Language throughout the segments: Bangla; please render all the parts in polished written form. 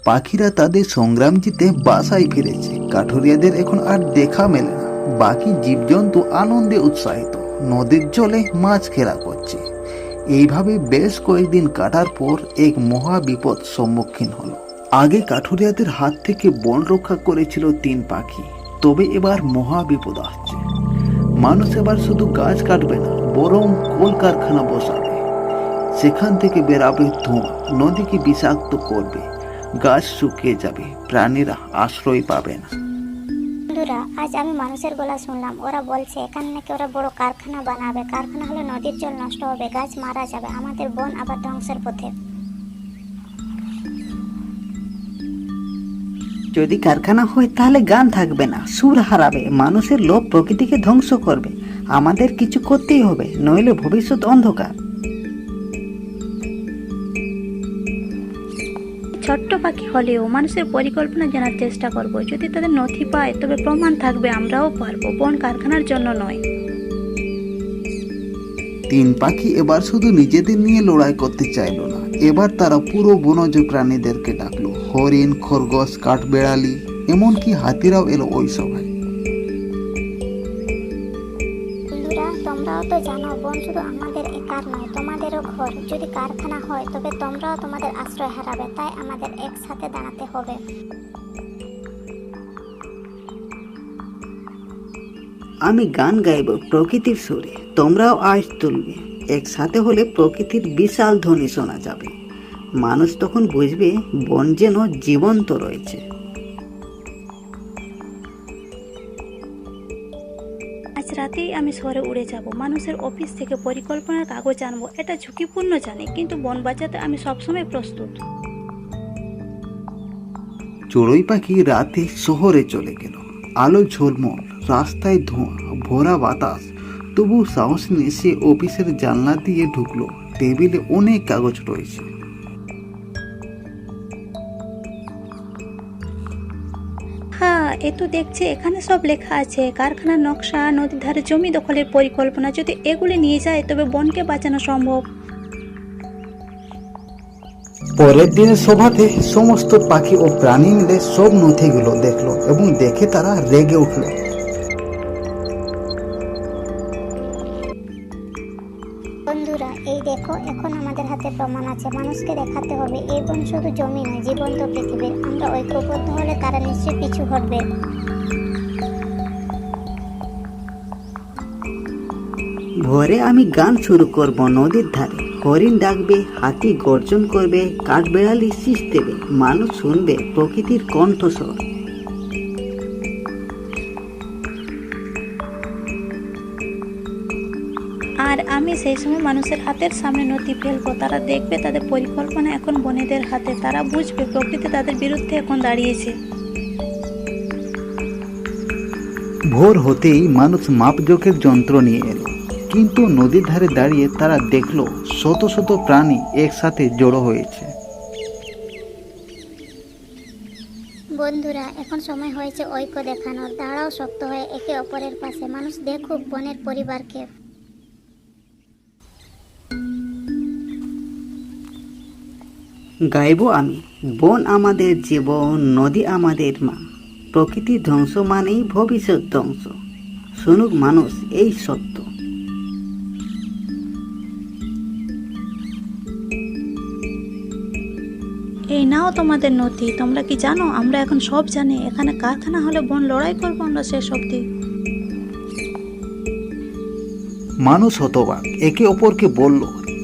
পাখিরা তাদের সংগ্রাম জিতে বাসায় ফিরেছে। কাঠুরিয়াদের এখন আর দেখা মেলে না। বাকি জীবজন্তু আনন্দে উৎসাহিত, নদীর জলে মাছ খেলা করছে। এইভাবে বেশ কয়েকদিন কাটার পর এক মহা বিপদ সম্মুখীন হলো। আগে কাঠুরিয়াদের হাত থেকে বন রক্ষা করেছিল 3 পাখি, তবে এবার মহা বিপদ আসছে। মানুষ এবার শুধু গাছ কাটবে না, বরং কলকারখানা বসাবে। সেখান থেকে বেরাবে ধোঁয়া, নদীকে বিষাক্ত করবে, গাছ শুকিয়ে যাবে, প্রাণীরা আশ্রয় পাবে না। বন্ধুরা, আজ আমি মানুষের গলা শুনলাম। ওরা বলছে এখানে নাকি ওরা বড় কারখানা বানাবে। কারখানা হলে নদীর জল নষ্ট হবে, গাছ মারা যাবে, আমাদের বন আবার ধ্বংসের পথে। যদি কারখানা হয় তাহলে গান থাকবে না, সুর হারাবে, মানুষের লোভ প্রকৃতিকে ধ্বংস করবে। আমাদের কিছু করতেই হবে, নইলে ভবিষ্যৎ অন্ধকার। ছোট্ট পাখি হলেও মানুষের পরিকল্পনা জানার চেষ্টা করব। যদি তাদের নথি পায় তবে প্রমাণ থাকবে আমরাও পারবো। বন কারখানার জন্য নয়। 3 পাখি এবার শুধু নিজেদের নিয়ে লড়াই করতে চাইল না, এবার তারা পুরো বনজ প্রাণীদেরকে ডাকলো। হরিণ, খরগোশ, কাঠবেড়ালি, এমনকি হাতিরাও এলো ওই সভায়। বন্ধুরা, তোমরাও তো জানো বন শুধু আমাদের একার নয়, তোমাদেরও ঘর। যদি কারখানা হয় তবে তোমরাও তোমাদের আশ্রয় হারাবে, তাই আমাদের একসাথে দাঁড়াতে হবে। আমি গান গাইব প্রকৃতির সুরে, তোমরাও আওয়াজ তুলবে। একসাথে হলে প্রকৃতির বিশাল ধ্বনি শোনা যাবে। মানুষ তখন বুঝবে বন যেন জীবন্ত রয়েছে। আজ রাতেই আমি শহরে উড়ে যাব। মানুষের অফিস থেকে পরিকল্পনার কাগজ আনবো। এটা ঝুঁকিপূর্ণ জানি, কিন্তু বন বাঁচাতে আমি সবসময় প্রস্তুত। চড়ুই পাখি রাতে শহরে চলে গেল। আলো ঝলমল, রাস্তায় ধোঁয়া, ভরা বাতাস, তবু সাহস নিয়ে সে অফিসের জানলা দিয়ে ঢুকলো। টেবিলে অনেক কাগজ রয়েছে। হ্যাঁ, এ তো দেখছি এখানে সব লেখা আছে। কারখানার নকশা, নদীর ধারে জমি দখলের পরিকল্পনা। যদি এগুলি নিয়ে যায় তবে বনকে বাঁচানো সম্ভব। পরের দিনের সভাতে সমস্ত পাখি ও প্রাণী মিলে সব নথিগুলো দেখলো এবং দেখে তারা রেগে উঠল। বন্ধুরা, এই দেখো, এখন আমাদের হাতে প্রমাণ আছে। মানুষকে দেখাতে হবে এই বন শুধু জমি নয়, জীবন্ত পৃথিবীর। আমরা ঐক্যবদ্ধ হলে তারা নিশ্চয়ই পিছু হটবে। ভোরে আমি গান শুরু করব নদীর ধারে। হরিণ ডাকবে, হাতি গর্জন করবে, কাঠবেড়ালি শীষ দেবে। মানুষ শুনবে প্রকৃতির কণ্ঠস্বর। আর আমি সেই সময় মানুষের হাতের সামনে নথি ফেলবো। তারা দেখবে তাদের পরিকল্পনা এখন বনেদের হাতে। তারা বুঝবে প্রকৃতি তাদের বিরুদ্ধে এখন দাঁড়িয়েছে। ভোর হতেই মানুষ মাপজোকের যন্ত্র নিয়ে এলো, কিন্তু নদীর ধারে দাঁড়িয়ে তারা দেখলো শত শত প্রাণী একসাথে জড়ো হয়েছে। বন্ধুরা, এখন সময় হয়েছে ঐক্য দেখানোর। দাঁড়াও শক্ত হয়ে একে অপরের পাশে। মানুষ দেখুক বনের পরিবারকে। গাইব আমি, বন আমাদের জীবন, নদী আমাদের মা। প্রকৃতির ধ্বংস মানেই ভবিষ্যৎ ধ্বংস। শুনুক মানুষ এই সত্য। এই নাও তোমাদের নথি। তোমরা কি জানো আমরা এখন সব জানি। এখানে কারখানা হলে বন লড়াই করবো আমরা শেষ অবধি। মানুষ হতবাক, একে অপরকে বলল,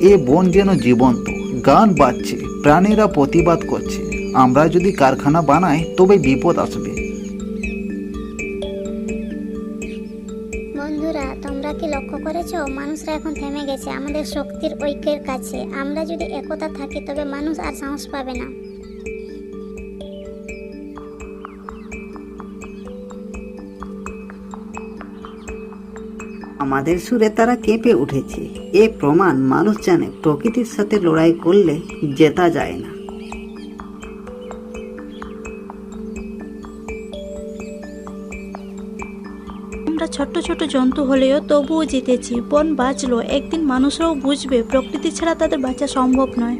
এ বন যেন জীবন্ত, গান বাজছে, প্রাণীরা প্রতিবাদ করছে। আমরা যদি কারখানা বানাই তবে বিপদ আসবে। বন্ধুরা, তোমরা কি লক্ষ্য করেছো? মানুষরা এখন থেমে গেছে আমাদের শক্তির ঐক্যের কাছে। আমরা যদি একতা থাকি তবে মানুষ আর সাহস পাবে না। আমাদের সুরে তারা কেঁপে উঠেছে। এ প্রমাণ মানুষ জানে প্রকৃতির সাথে লড়াই করলে জেতা যায় না। আমরা ছোট্ট ছোট জন্তু হলেও তবুও জিতেছি। বন বাঁচলো। একদিন মানুষরাও বুঝবে প্রকৃতি ছাড়া তাদের বাঁচা সম্ভব নয়।